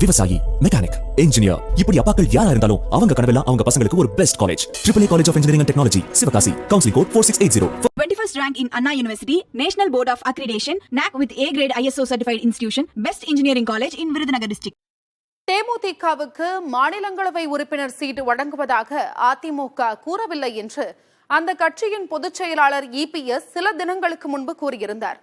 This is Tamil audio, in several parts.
விவசாயி, மெக்கானிக், இன்ஜினியர், இப்படி அப்பாக்கள் யாரா இருந்தாலும் அவங்க கனவெல்லாம் அவங்க பசங்களுக்கு ஒரு best college. AAA College of Engineering and Technology, Sivakasi. Counseling code 4680. 21st rank in Anna University, National Board of Accreditation, NAC with A grade ISO certified institution, Best Engineering College in Virudhunagar district. தேமுதிகவுக்கு மாநிலங்களவை உறுப்பினர் சீட்டு வழங்குவதாக அதிமுக கூறவில்லை என்று அந்த கட்சியின் பொதுச் செயலாளர் EPS சில தினங்களுக்கு முன்பு கூறியிருந்தார்.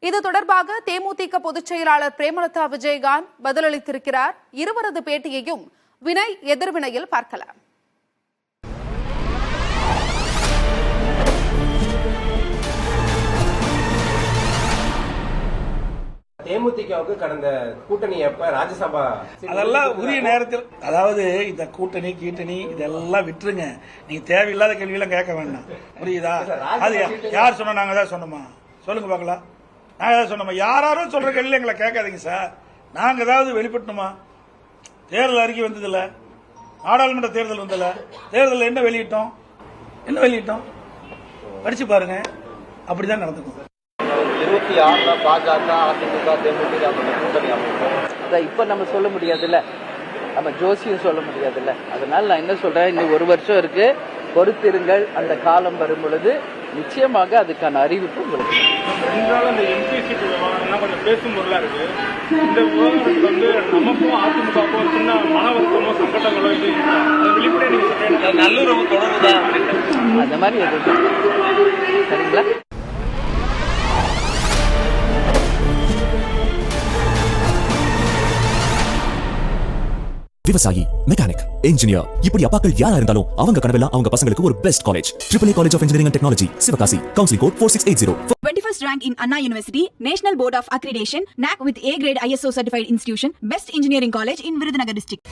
இது தொடர்பாக தேமுதிக பொதுச் செயலாளர் பிரேமலதா விஜயகாந்த் பதிலளித்திருக்கிறார். இருவரது பேட்டியையும் வினை எதிர்வினையில் பார்க்கலாம். தேமுதிகவுக்கு கடந்த கூட்டணி எப்ப ராஜ்யசபா அதெல்லாம் உரிய நேரத்தில், அதாவது இந்த கூட்டணி இதெல்லாம் விட்டுருங்க. நீங்க தேவையில்லாத கேள்வியெல்லாம் கேட்க வேண்டாம், புரியுதா? அது யார் சொன்னா? நாங்க தான் சொன்னோமா? சொல்லுங்க பார்க்கலாம். நாங்க தான் சொன்னோமா? யாரும் சொல்ற கேள்வி எங்களை கேட்காதீங்க சார். நாங்க ஏதாவது வெளிப்பட்டோமா? தேர்தல் அறிக்கை வந்ததில்ல, நாடாளுமன்ற தேர்தல் வந்ததில்ல. தேர்தல் என்ன வெளியிட்டோம்? படிச்சு பாருங்க. அப்படிதான் நடந்துக்கும். 26 பாஜக, அதிமுக, தேமுதிக கூட்டணி அமைக்கும். அதான் இப்ப நம்ம சொல்ல முடியாதுல்ல, நம்ம ஜோசியும் சொல்ல முடியாதுல்ல. அதனால நான் என்ன சொல்றேன், இன்னும் 1 வருஷம் இருக்கு, பொறுத்திருங்கள். அந்த காலம் வரும் பொழுது நிச்சயமாக அதுக்கான அறிவிப்பு உங்களுக்கு. அந்த எம்பி சீட்டு விவகாரம்லாம் கொஞ்சம் பேசும் பொருளா இருக்கு. இந்த விவகாரத்துக்கு வந்து நமக்கும் அதிமுகவுக்கும் சின்ன மன வருத்தமோ சங்கடங்களோ வெளிப்படையா நீங்க நல்லுறவு தொடர்புதான் அந்த மாதிரி எதுவும் சரிங்களா? விவசாயி, மெக்கானிக், இன்ஜினியர், இப்படி அப்பாக்கள் யாரா இருந்தாலும் அவங்க கனவெல்லாம் அவங்க பசங்களுக்கு ஒரு best college. AAA College of Engineering and Technology, Sivakasi. Counseling code 4680. 21st rank in Anna University, National Board of Accreditation, NAC with A grade ISO certified institution, Best Engineering College in Virudhunagar district.